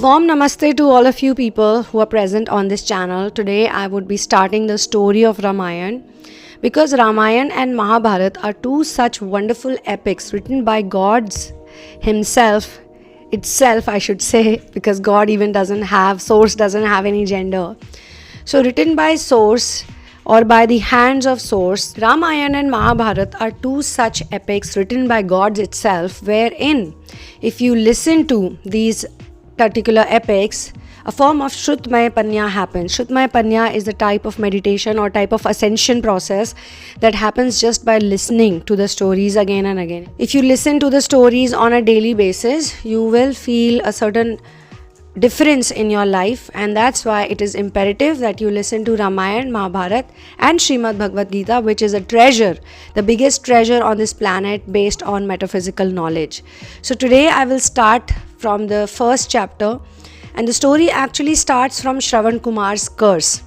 warm namaste to all of you people who are present on this channel. Today I would be starting the story of Ramayana because Ramayana and Mahabharata are two such wonderful epics written by God's himself, itself I should say, because God even doesn't have any gender. So written by source or by the hands of source, Ramayana and Mahabharata are two such epics written by God itself, wherein if you listen to these particular epics, a form of Shrutmaya Panya happens. Shrutmaya Panya is the type of meditation or type of ascension process that happens just by listening to the stories again and again. If you listen to the stories on a daily basis, you will feel a certain difference in your life, and that's why it is imperative that you listen to Ramayana, Mahabharata and Srimad Bhagavad Gita, which is a treasure, the biggest treasure on this planet based on metaphysical knowledge. So today I will start from the first chapter, and the story actually starts from Shravan Kumar's curse.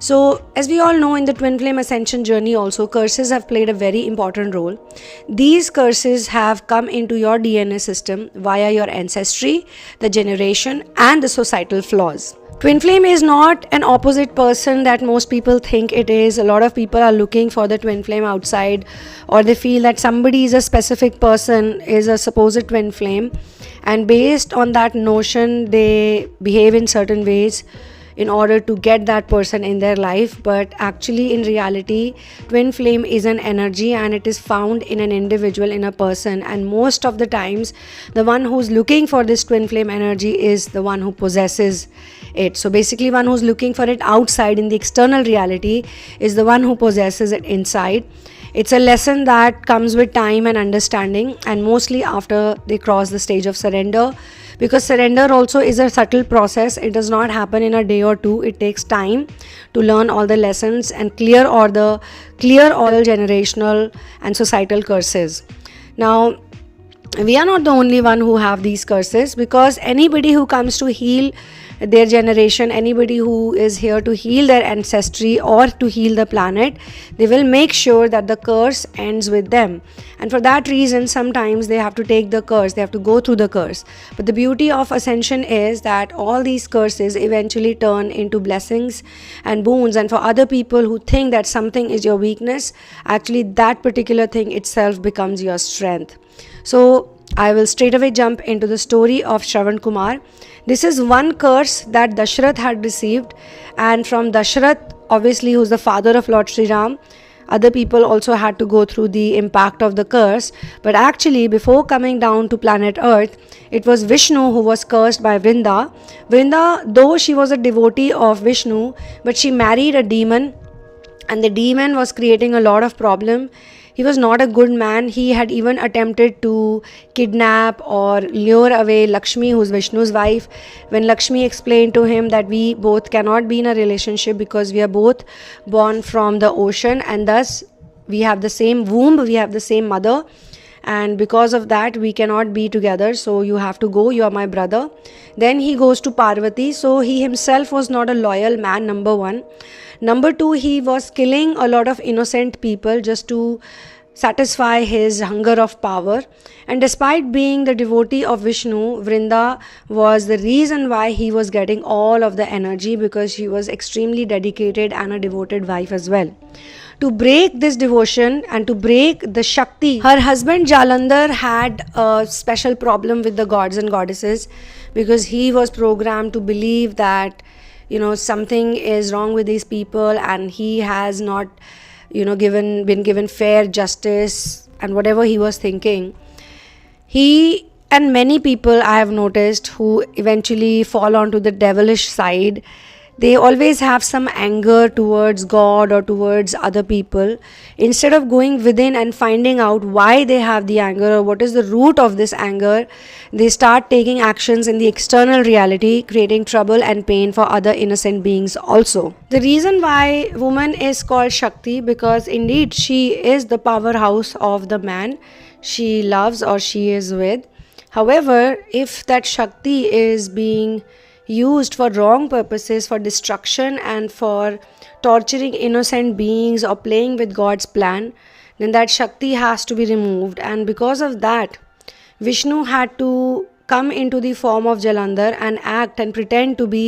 So as we all know, in the Twinflame ascension journey also, curses have played a very important role. These curses have come into your DNA system via your ancestry, the generation and the societal flaws. Twinflame is not an opposite person that most people think it is. A lot of people are looking for the Twinflame outside, or they feel that somebody is a specific person, is a supposed Twinflame, and based on that notion they behave in certain ways in order to get that person in their life. But actually in reality, twin flame is an energy and it is found in an individual, in a person, and most of the times the one who's looking for this twin flame energy is the one who possesses it. So basically one who's looking for it outside in the external reality is the one who possesses it inside. It's a lesson that comes with time and understanding, and mostly after they cross the stage of surrender, because surrender also is a subtle process. It does not happen in a day or two. It takes time to learn all the lessons and clear all generational and societal curses. Now we are not the only one who have these curses, because anybody who comes to heal their generation, anybody who is here to heal their ancestry or to heal the planet, they will make sure that the curse ends with them. And for that reason, sometimes they have to take the curse, they have to go through the curse. But the beauty of ascension is that all these curses eventually turn into blessings and boons. And for other people who think that something is your weakness, actually that particular thing itself becomes your strength. So I will straight away jump into the story of Shravan Kumar. This is one curse that Dashrath had received, and from Dashrath, obviously, who's the father of Lord Sri Ram, other people also had to go through the impact of the curse. But actually, before coming down to planet Earth, it was Vishnu who was cursed by Vrinda. Vrinda, though she was a devotee of Vishnu, but she married a demon, and the demon was creating a lot of problem. He was not a good man. He had even attempted to kidnap or lure away Lakshmi, who's Vishnu's wife. When Lakshmi explained to him that we both cannot be in a relationship because we are both born from the ocean, and thus we have the same womb, we have the same mother, and because of that we cannot be together, so you have to go, you are my brother. Then he goes to Parvati. So he himself was not a loyal man, number one. Number two, he was killing a lot of innocent people just to satisfy his hunger of power. And despite being the devotee of Vishnu, Vrinda was the reason why he was getting all of the energy, because she was extremely dedicated and a devoted wife as well. To break this devotion and to break the Shakti, her husband Jalandhar had a special problem with the gods and goddesses, because he was programmed to believe that something is wrong with these people, and he has not been given fair justice, and whatever he was thinking. He and many people I have noticed who eventually fall onto the devilish side, they always have some anger towards God or towards other people. Instead of going within and finding out why they have the anger or what is the root of this anger, they start taking actions in the external reality, creating trouble and pain for other innocent beings also. The reason why woman is called Shakti, because indeed she is the powerhouse of the man she loves or she is with. However, if that Shakti is being used for wrong purposes, for destruction and for torturing innocent beings or playing with God's plan, then that Shakti has to be removed. And because of that, Vishnu had to come into the form of Jalandhar and act and pretend to be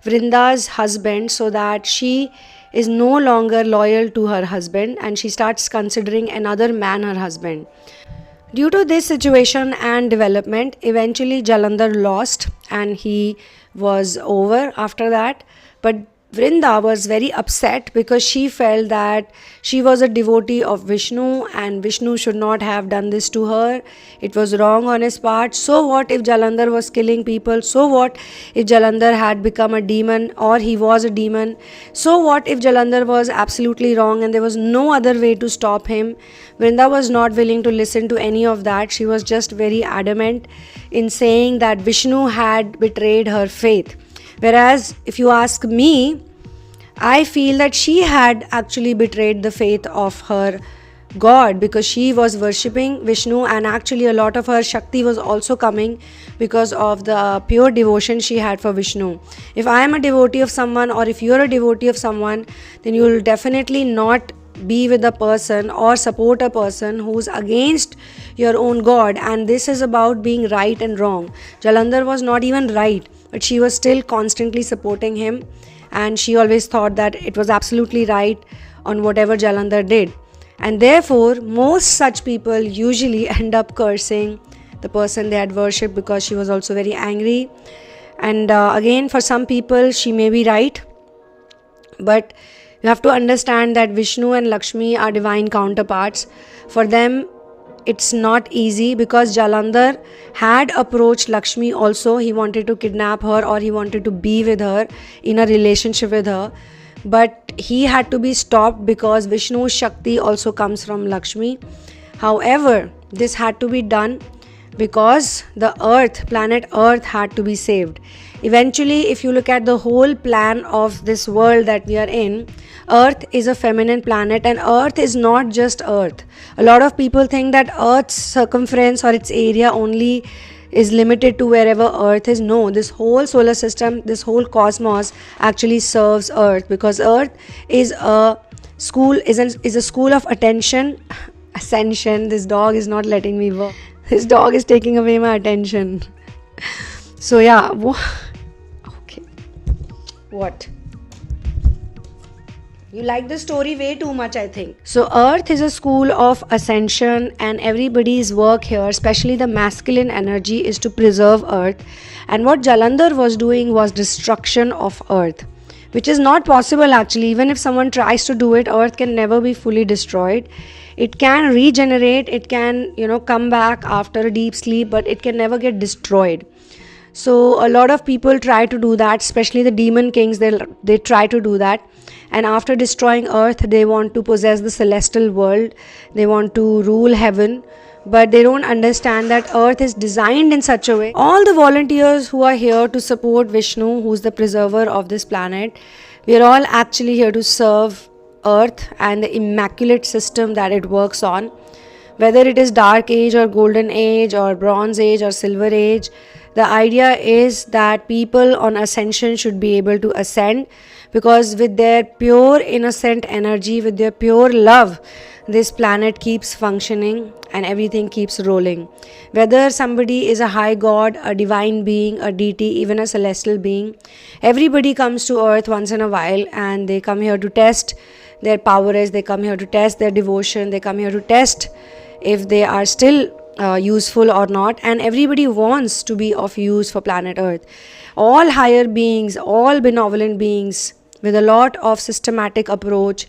Vrinda's husband, so that she is no longer loyal to her husband and she starts considering another man her husband. Due to this situation and development, eventually Jalandhar lost and he was over after that. But Vrinda was very upset because she felt that she was a devotee of Vishnu and Vishnu should not have done this to her. It was wrong on his part. So what if Jalandhar was killing people? So what if Jalandhar had become a demon or he was a demon? So what if Jalandhar was absolutely wrong and there was no other way to stop him? Vrinda was not willing to listen to any of that. She was just very adamant in saying that Vishnu had betrayed her faith. Whereas if you ask me, I feel that she had actually betrayed the faith of her God, because she was worshipping Vishnu and actually a lot of her Shakti was also coming because of the pure devotion she had for Vishnu. If I am a devotee of someone or if you are a devotee of someone, then you will definitely not be with a person or support a person who's against your own God. And this is about being right and wrong. Jalandhar was not even right, but she was still constantly supporting him and she always thought that it was absolutely right on whatever Jalandhar did. And therefore, most such people usually end up cursing the person they had worshipped because she was also very angry. And again, for some people, she may be right, but you have to understand that Vishnu and Lakshmi are divine counterparts. For them, it's not easy because Jalandhar had approached Lakshmi also. He wanted to kidnap her or he wanted to be with her, in a relationship with her. But he had to be stopped because Vishnu's Shakti also comes from Lakshmi. However, this had to be done because the earth, planet earth, had to be saved. Eventually, if you look at the whole plan of this world that we are in, earth is a feminine planet and earth is not just earth. A lot of people think that earth's circumference or its area only is limited to wherever earth is. No, this whole solar system, this whole cosmos actually serves earth, because earth is a school, is a school of attention, ascension. This dog is not letting me work. This dog is taking away my attention. So yeah, okay. What? You like the story way too much, I think. So earth is a school of ascension and everybody's work here, especially the masculine energy, is to preserve earth. And what Jalandhar was doing was destruction of earth, which is not possible actually. Even if someone tries to do it, earth can never be fully destroyed. It can regenerate, it can, come back after a deep sleep, but it can never get destroyed. So a lot of people try to do that, especially the demon kings, they try to do that. And after destroying earth, they want to possess the celestial world. They want to rule heaven. But they don't understand that earth is designed in such a way. All the volunteers who are here to support Vishnu, who's the preserver of this planet, we are all actually here to serve earth and the immaculate system that it works on. Whether it is dark age or golden age or bronze age or silver age, the idea is that people on ascension should be able to ascend, because with their pure innocent energy, with their pure love, this planet keeps functioning and everything keeps rolling. Whether somebody is a high god, a divine being, a deity, even a celestial being, everybody comes to earth once in a while and they come here to test their powers, they come here to test their devotion, they come here to test if they are still useful or not. And everybody wants to be of use for planet earth. All higher beings, all benevolent beings with a lot of systematic approach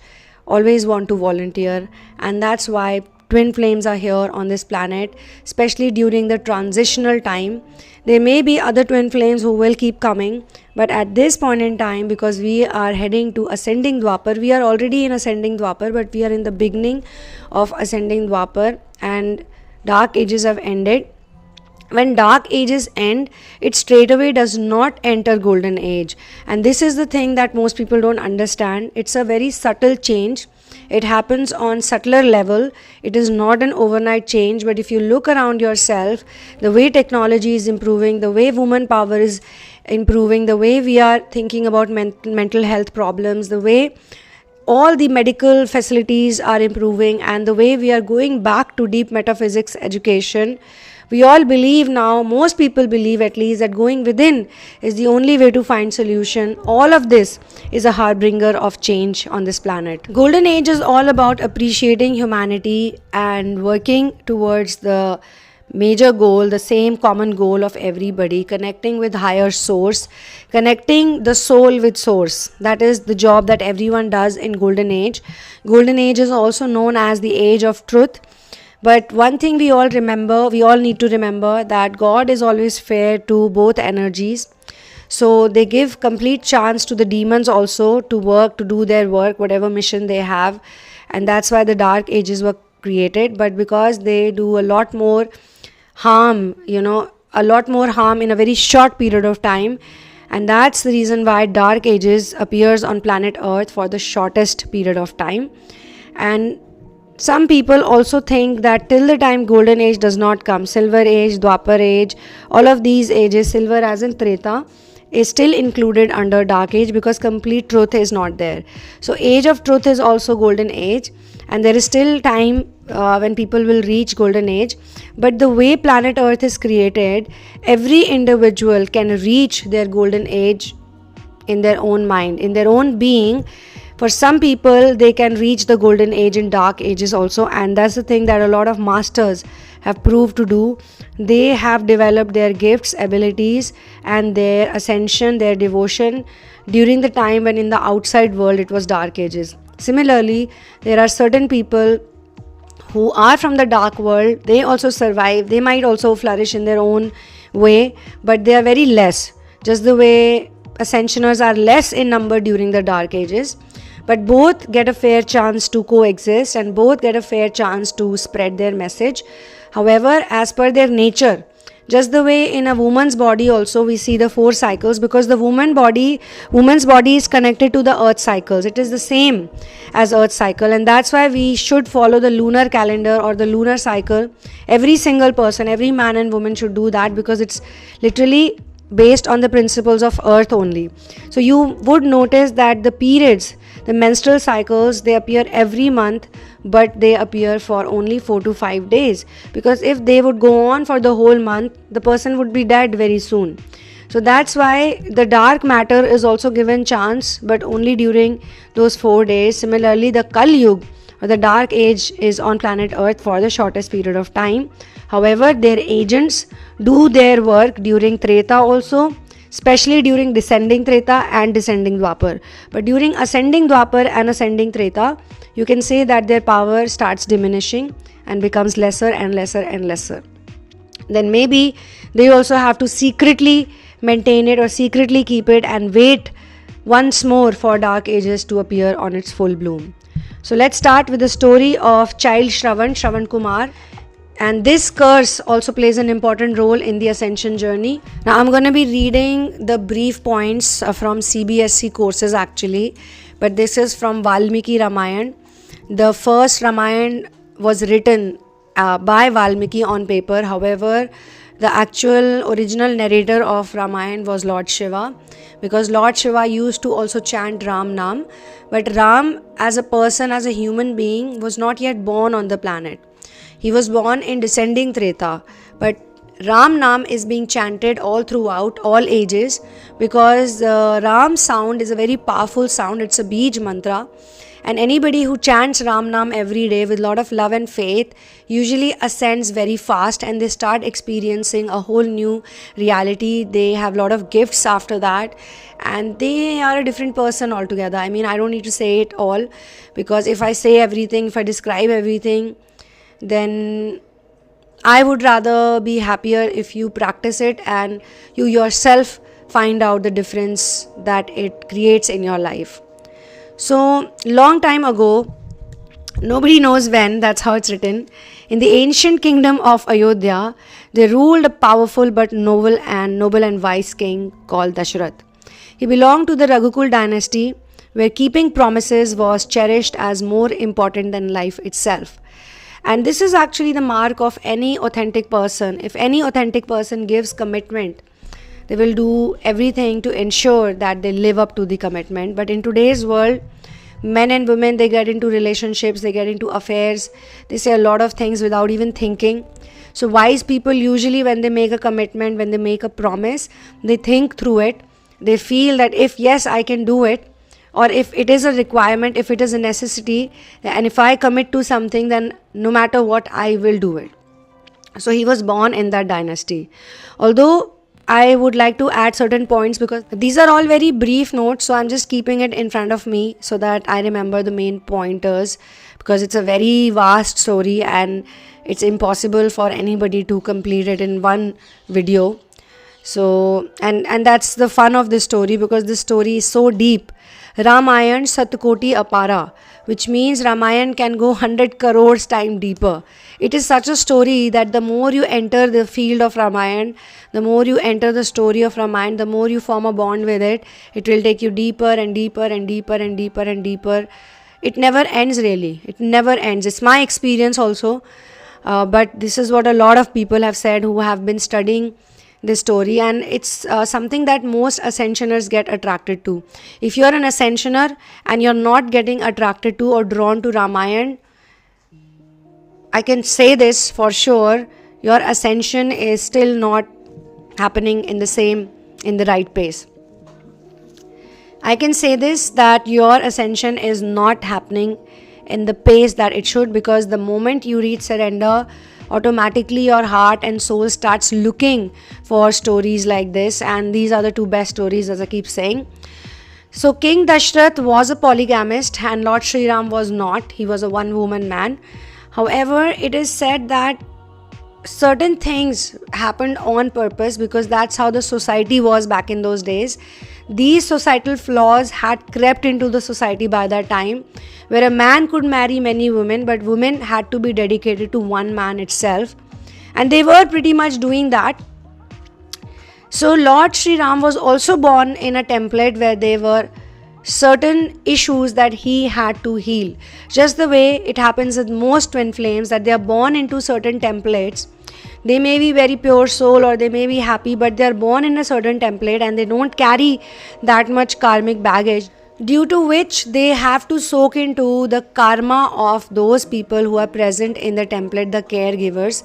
always want to volunteer, and that's why twin flames are here on this planet, especially during the transitional time. There may be other twin flames who will keep coming, but at this point in time, because we are heading to ascending Dwapar, we are already in ascending Dwapar, but we are in the beginning of ascending Dwapar and dark ages have ended. When dark ages end, it straight away does not enter golden age. And this is the thing that most people don't understand. It's a very subtle change. It happens on subtler level. It is not an overnight change. But if you look around yourself, the way technology is improving, the way woman power is improving, the way we are thinking about mental health problems, the way all the medical facilities are improving, and the way we are going back to deep metaphysics education, We all believe now, most people believe at least, that going within is the only way to find solution. All of this is a harbinger of change on this planet. Golden Age is all about appreciating humanity and working towards the major goal, the same common goal of everybody, connecting with higher source, connecting the soul with source. That is the job that everyone does in Golden Age. Golden Age is also known as the age of truth. But one thing we all need to remember, that God is always fair to both energies. So they give complete chance to the demons also to work, to do their work, whatever mission they have. And that's why the dark ages were created. But because they do a lot more harm, a lot more harm in a very short period of time. And that's the reason why dark ages appears on planet Earth for the shortest period of time. And some people also think that till the time Golden Age does not come, Silver Age, Dwapar Age, all of these ages, silver as in Treta, is still included under Dark Age because complete truth is not there. So Age of Truth is also Golden Age, and there is still time when people will reach Golden Age. But the way planet Earth is created, every individual can reach their Golden Age in their own mind, in their own being. For some people, they can reach the Golden Age in dark ages also, and that's the thing that a lot of masters have proved to do. They have developed their gifts, abilities, and their ascension, their devotion during the time when in the outside world it was dark ages. Similarly, there are certain people who are from the dark world. They also survive. They might also flourish in their own way, but they are very less. Just the way ascensioners are less in number during the dark ages. But both get a fair chance to coexist and both get a fair chance to spread their message. However, as per their nature, just the way in a woman's body also we see the 4 cycles, because the woman's body is connected to the earth cycles. It is the same as earth cycle, and that's why we should follow the lunar calendar or the lunar cycle. Every single person, every man and woman should do that, because it's literally based on the principles of earth only. So you would notice that the periods, the menstrual cycles, they appear every month, but they appear for only 4 to 5 days, because if they would go on for the whole month, the person would be dead very soon. So that's why the dark matter is also given chance, but only during those 4 days. Similarly, the Kali Yuga or the dark age is on planet Earth for the shortest period of time. However, their agents do their work during Treta also, especially during descending Treta and descending Dwapar. But during ascending Dwapar and ascending Treta, you can say that their power starts diminishing and becomes lesser and lesser and lesser. Then maybe they also have to secretly maintain it or secretly keep it and wait once more for dark ages to appear on its full bloom. So let's start with the story of child Shravan Kumar. And this curse also plays an important role in the ascension journey. Now I'm going to be reading the brief points from CBSE courses actually, but this is from Valmiki Ramayana. The first Ramayana was written by Valmiki on paper. However, the actual original narrator of Ramayana was Lord Shiva, because Lord Shiva used to also chant Ram Nam. But Ram as a person, as a human being, was not yet born on the planet. He was born in descending Treta, but Ram Nam is being chanted all throughout, all ages, because the Ram sound is a very powerful sound. It's a Bij mantra, and anybody who chants Ram Nam every day with a lot of love and faith usually ascends very fast, and they start experiencing a whole new reality. They have a lot of gifts after that, and they are a different person altogether. I mean, I don't need to say it all, because if I say everything, if I describe everything, then I would rather be happier if you practice it and you yourself find out the difference that it creates in your life. So, long time ago, nobody knows when, that's how it's written, in the ancient kingdom of Ayodhya, there ruled a powerful but noble and wise king called Dashrath. He belonged to the Raghukul dynasty, where keeping promises was cherished as more important than life itself. And this is actually the mark of any authentic person. If any authentic person gives commitment, they will do everything to ensure that they live up to the commitment. But in today's world, Men and women, they get into relationships, they get into affairs, they say a lot of things without even thinking. So wise people usually, when they make a commitment, when they make a promise, they think through it. They feel that if yes, I can do it, or if it is a requirement, if it is a necessity, and if I commit to something, then no matter what, I will do it. So he was born in that dynasty. Although I would like to add certain points, because these are all very brief notes, so I'm just keeping it in front of me so that I remember the main pointers, because it's a very vast story and it's impossible for anybody to complete it in one video. So and that's the fun of this story, because this story is so deep. Ramayan Satkoti Apara, which means Ramayan can go 100 crores time deeper. It is such a story that the more you enter the field of Ramayan, the more you enter the story of Ramayan, the more you form a bond with it, it will take you deeper and deeper and deeper and deeper and deeper. It never ends, really. It never ends. It's my experience also. But this is what a lot of people have said who have been studying this story, and it's something that most ascensioners get attracted to. If you're an ascensioner and you're not getting attracted to or drawn to Ramayan, I can say this for sure, your ascension is still not happening in the right pace. I can say this, that your ascension is not happening in the pace that it should, because the moment you reach surrender, automatically your heart and soul starts looking for stories like this, and these are the two best stories, as I keep saying. So King Dashrath was a polygamist and Lord Sri Ram was not. He was a one-woman man. However, it is said that certain things happened on purpose, because that's how the society was back in those days. These societal flaws had crept into the society by that time, where a man could marry many women, but women had to be dedicated to one man itself, and they were pretty much doing that. So Lord Sri Ram was also born in a template where there were certain issues that he had to heal. Just the way it happens with most twin flames, that they are born into certain templates. They may be very pure soul or they may be happy, but they are born in a certain template and they don't carry that much karmic baggage, due to which they have to soak into the karma of those people who are present in the template, the caregivers.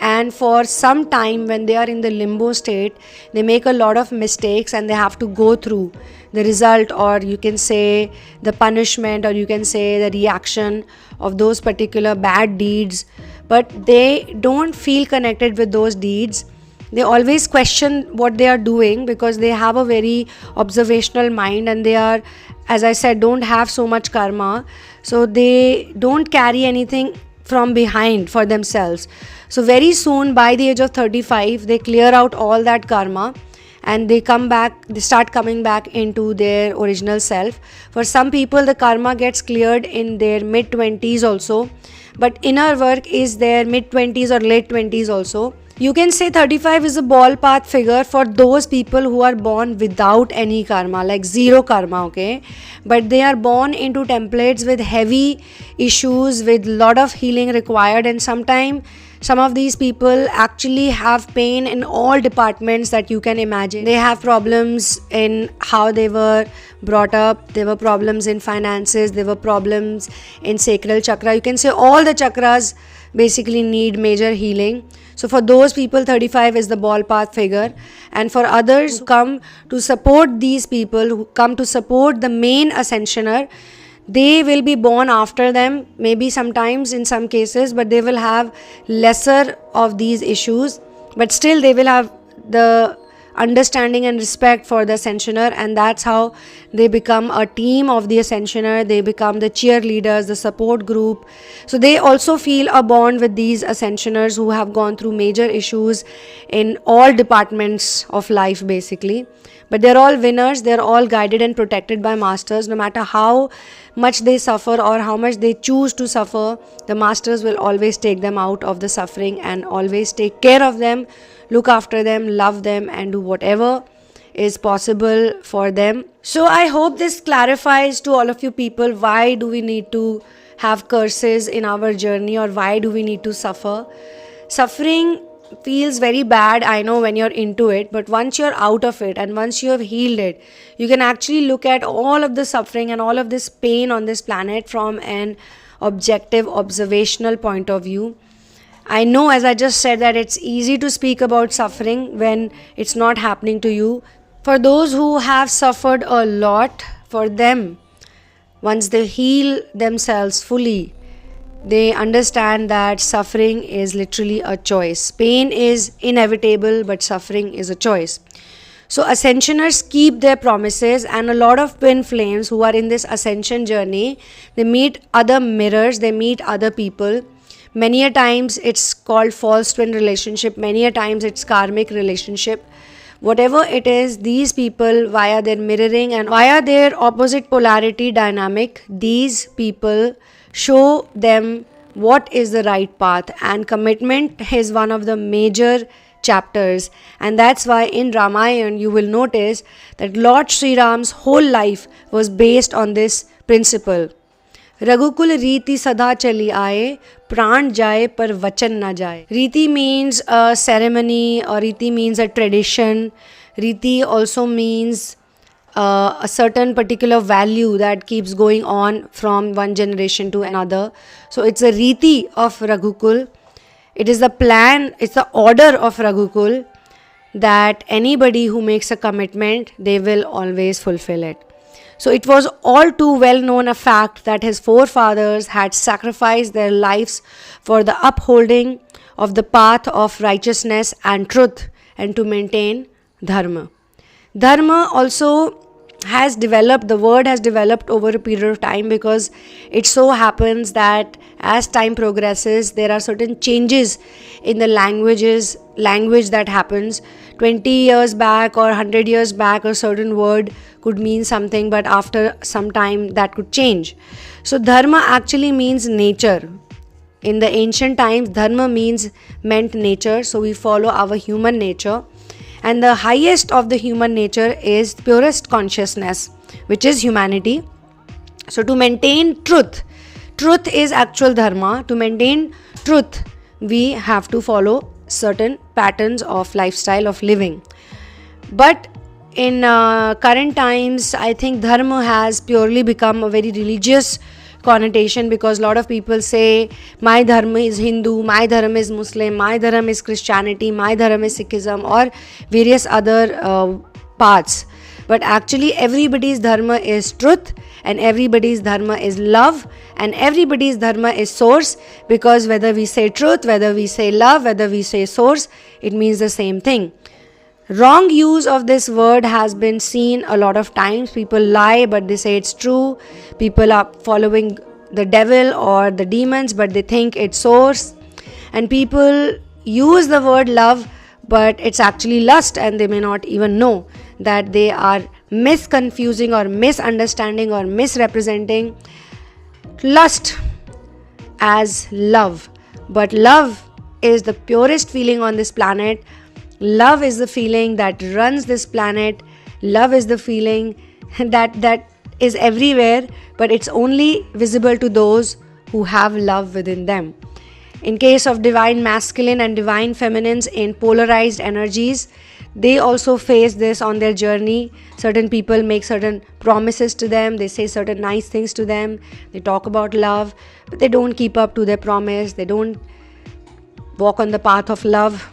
And for some time, when they are in the limbo state, they make a lot of mistakes and they have to go through the result, or you can say the punishment, or you can say the reaction of those particular bad deeds. But they don't feel connected with those deeds. They always question what they are doing, because they have a very observational mind and they are, as I said, don't have so much karma. So they don't carry anything from behind for themselves. So very soon, by the age of 35, they clear out all that karma and they come back, they start coming back into their original self. For some people, the karma gets cleared in their mid-20s also, but inner work is their mid-20s or late 20s also. You can say 35 is a ballpark figure for those people who are born without any karma, like zero karma, okay? But they are born into templates with heavy issues, with lot of healing required, and sometimes some of these people actually have pain in all departments that you can imagine. They have problems in how they were brought up, there were problems in finances, there were problems in sacral chakra. You can say all the chakras basically need major healing. So for those people, 35 is the ballpark figure. And for others who come to support these people, who come to support the main ascensioner, they will be born after them, maybe sometimes in some cases, but they will have lesser of these issues, but still they will have the understanding and respect for the ascensioner, and that's how they become a team of the ascensioner. They become the cheerleaders, the support group. So they also feel a bond with these ascensioners who have gone through major issues in all departments of life basically. But they're all winners, they're all guided and protected by masters. No matter how much they suffer or how much they choose to suffer, the masters will always take them out of the suffering and always take care of them, look after them, love them, and do whatever is possible for them. So I hope this clarifies to all of you people, why do we need to have curses in our journey, or why do we need to suffer? Suffering feels very bad, I know, when you're into it, but once you're out of it and once you have healed it, you can actually look at all of the suffering and all of this pain on this planet from an objective, observational point of view. I know, as I just said, that it's easy to speak about suffering when it's not happening to you. For those who have suffered a lot, for them, once they heal themselves fully, they understand that suffering is literally a choice. Pain is inevitable, but suffering is a choice. So ascensioners keep their promises, and a lot of twin flames who are in this ascension journey, they meet other mirrors, they meet other people. Many a times it's called false twin relationship, many a times it's karmic relationship. Whatever it is, these people, via their mirroring and via their opposite polarity dynamic, these people show them what is the right path, and commitment is one of the major chapters. And that's why in Ramayana you will notice that Lord Sri Ram's whole life was based on this principle. Raghukul Riti Sada Chali Aaye, Pran Jaye Par Vachan Na Jaye. Riti means a ceremony, or Riti means a tradition. Riti also means a certain particular value that keeps going on from one generation to another. So it's a Riti of Raghukul. It is the plan, it's the order of Raghukul that anybody who makes a commitment, they will always fulfill it. So it was all too well known a fact that his forefathers had sacrificed their lives for the upholding of the path of righteousness and truth, and to maintain dharma. Dharma also has developed, the word has developed over a period of time, because it so happens that as time progresses, there are certain changes in the language that happens. 20 years back or 100 years back, a certain word could mean something, but after some time that could change. So dharma actually means nature. In the ancient times, dharma meant nature, so we follow our human nature. And the highest of the human nature is purest consciousness, which is humanity. So to maintain truth is actual dharma. To maintain truth, we have to follow certain patterns of lifestyle, of living. But in current times, I think dharma has purely become a very religious connotation, because a lot of people say my dharma is Hindu, my dharma is Muslim, my dharma is Christianity, my dharma is Sikhism, or various other paths. But actually everybody's dharma is truth, and everybody's dharma is love, and everybody's dharma is source, because whether we say truth, whether we say love, whether we say source, it means the same thing. Wrong use of this word has been seen a lot of times. People lie, but they say it's true. People are following the devil or the demons, but they think it's source. And people use the word love, but it's actually lust, and they may not even know that they are misconfusing or misunderstanding or misrepresenting lust as love. But love is the purest feeling on this planet. Love is the feeling that runs this planet. Love is the feeling that is everywhere, but it's only visible to those who have love within them. In case of divine masculine and divine feminines in polarized energies, they also face this on their journey. Certain people make certain promises to them, they say certain nice things to them, they talk about love, but they don't keep up to their promise, they don't walk on the path of love.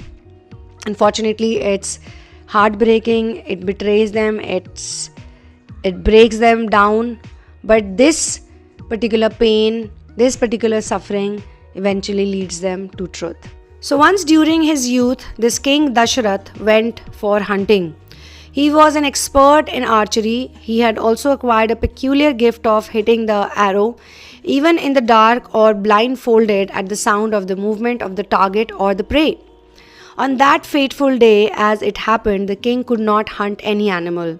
Unfortunately, it's heartbreaking, it betrays them, it breaks them down. But this particular pain, this particular suffering eventually leads them to truth. So once during his youth, this King Dashrath went for hunting. He was an expert in archery. He had also acquired a peculiar gift of hitting the arrow, even in the dark or blindfolded at the sound of the movement of the target or the prey. On that fateful day, as it happened, the king could not hunt any animal.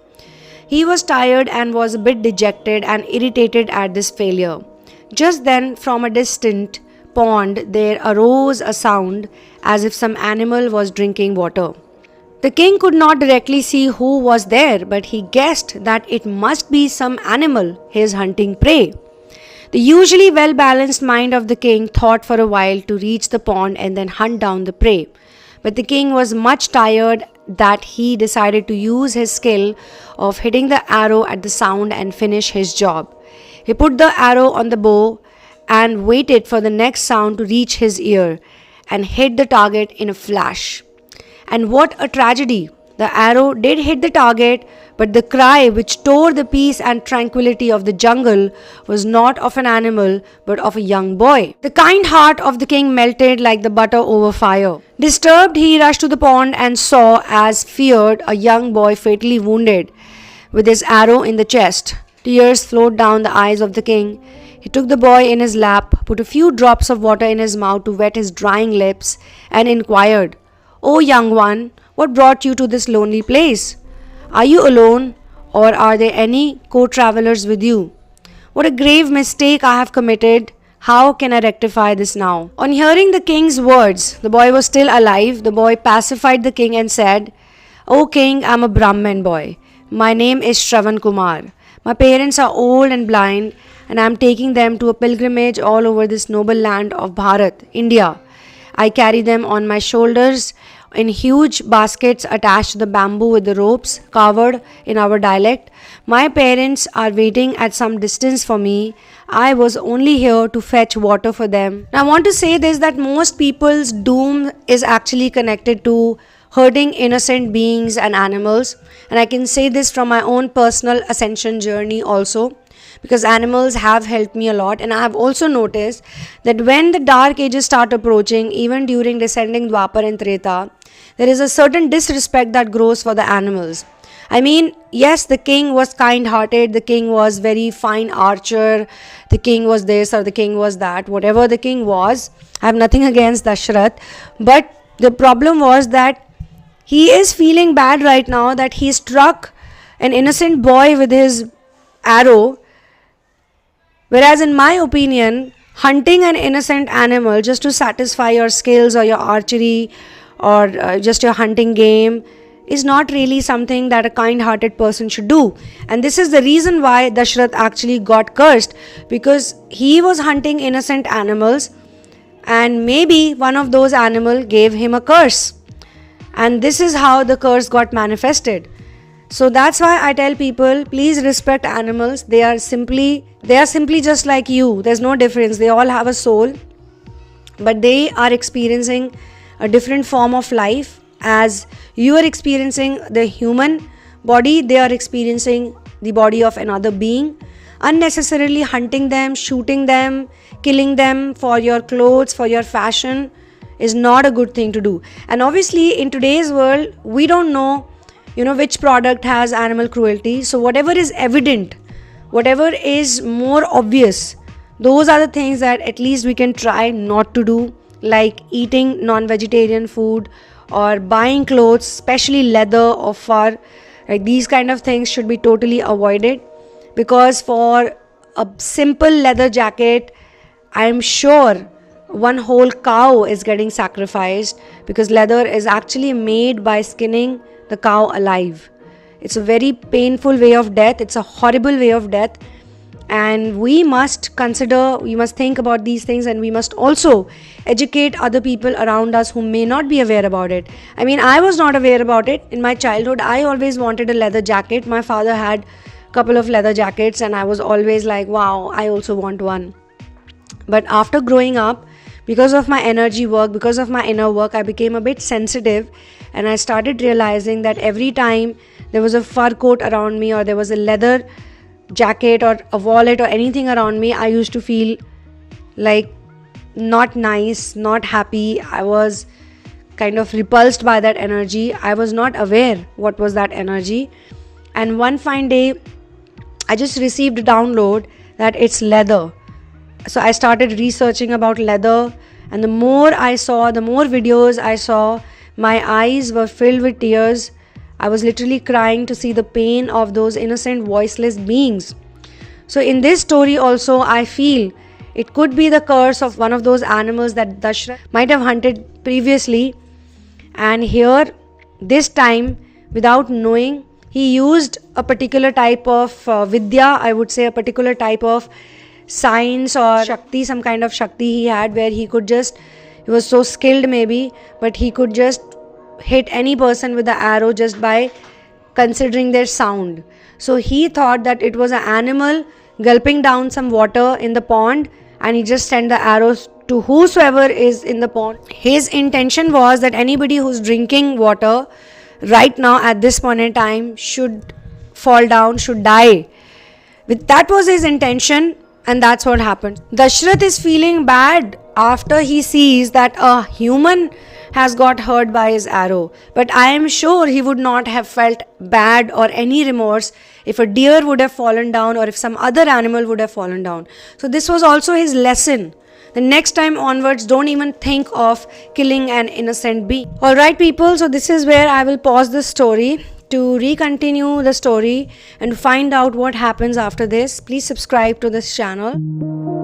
He was tired and was a bit dejected and irritated at this failure. Just then, from a distant pond, there arose a sound as if some animal was drinking water. The king could not directly see who was there, but he guessed that it must be some animal, his hunting prey. The usually well-balanced mind of the king thought for a while to reach the pond and then hunt down the prey. But the king was much tired that he decided to use his skill of hitting the arrow at the sound and finish his job. He put the arrow on the bow and waited for the next sound to reach his ear and hit the target in a flash. And what a tragedy! The arrow did hit the target, but the cry which tore the peace and tranquility of the jungle was not of an animal but of a young boy. The kind heart of the king melted like the butter over fire. Disturbed, he rushed to the pond and saw, as feared, a young boy fatally wounded with his arrow in the chest. Tears flowed down the eyes of the king. He took the boy in his lap, put a few drops of water in his mouth to wet his drying lips, and inquired, "O young one, what brought you to this lonely place? Are you alone, or are there any co-travelers with you? What a grave mistake I have committed. How can I rectify this now?" On hearing the king's words, the boy was still alive. The boy pacified the king and said, "O king, I am a Brahmin boy. My name is Shravan Kumar. My parents are old and blind, and I am taking them to a pilgrimage all over this noble land of Bharat, India. I carry them on my shoulders in huge baskets attached to the bamboo with the ropes carved in our dialect. My parents are waiting at some distance for me. I was only here to fetch water for them." Now I want to say this, that most people's doom is actually connected to hurting innocent beings and animals. And I can say this from my own personal ascension journey also, because animals have helped me a lot. And I have also noticed that when the dark ages start approaching, even during descending Dwapar and Treta, there is a certain disrespect that grows for the animals. I mean, yes, the king was kind-hearted, the king was very fine archer, the king was this or the king was that, whatever the king was. I have nothing against Dashrath, but the problem was that he is feeling bad right now that he struck an innocent boy with his arrow. Whereas in my opinion, hunting an innocent animal just to satisfy your skills or your archery or just your hunting game is not really something that a kind-hearted person should do. And this is the reason why Dashrath actually got cursed, because he was hunting innocent animals and maybe one of those animals gave him a curse. And this is how the curse got manifested. So that's why I tell people, please respect animals. They are simply just like you. There's no difference. They all have a soul, but they are experiencing a different form of life. As you are experiencing the human body, they are experiencing the body of another being. Unnecessarily hunting them, shooting them, killing them for your clothes, for your fashion is not a good thing to do. And obviously in today's world, we don't know which product has animal cruelty. So whatever is evident, whatever is more obvious, those are the things that at least we can try not to do, like eating non-vegetarian food or buying clothes, especially leather or fur. Like these kind of things should be totally avoided, because for a simple leather jacket, I am sure one whole cow is getting sacrificed, because leather is actually made by skinning the cow alive. It's a very painful way of death. It's a horrible way of death. And we must think about these things, and we must also educate other people around us who may not be aware about it. I mean, I was not aware about it. In my childhood, I always wanted a leather jacket. My father had a couple of leather jackets and I was always like, wow, I also want one. But after growing up, because of my energy work, because of my inner work, I became a bit sensitive, and I started realizing that every time there was a fur coat around me or there was a leather jacket or a wallet or anything around me, I used to feel like not nice, not happy. I was kind of repulsed by that energy. I was not aware what was that energy. And one fine day, I just received a download that it's leather. So I started researching about leather, and the more I saw, the more videos I saw, my eyes were filled with tears. I was literally crying to see the pain of those innocent, voiceless beings. So in this story also, I feel it could be the curse of one of those animals that Dashrath might have hunted previously. And here, this time, without knowing, he used a particular type of vidya, I would say a particular type of science or shakti, some kind of shakti he had, where he was so skilled maybe, but he could just hit any person with the arrow just by considering their sound. So he thought that it was an animal gulping down some water in the pond, and he just sent the arrows to whosoever is in the pond. His intention was that anybody who's drinking water right now at this point in time should fall down, should die. That was his intention, and that's what happened. Dashrath is feeling bad after he sees that a human has got hurt by his arrow. But I am sure he would not have felt bad or any remorse if a deer would have fallen down or if some other animal would have fallen down. So this was also his lesson. The next time onwards, don't even think of killing an innocent being. Alright people, so this is where I will pause the story. To re-continue the story and find out what happens after this, please subscribe to this channel.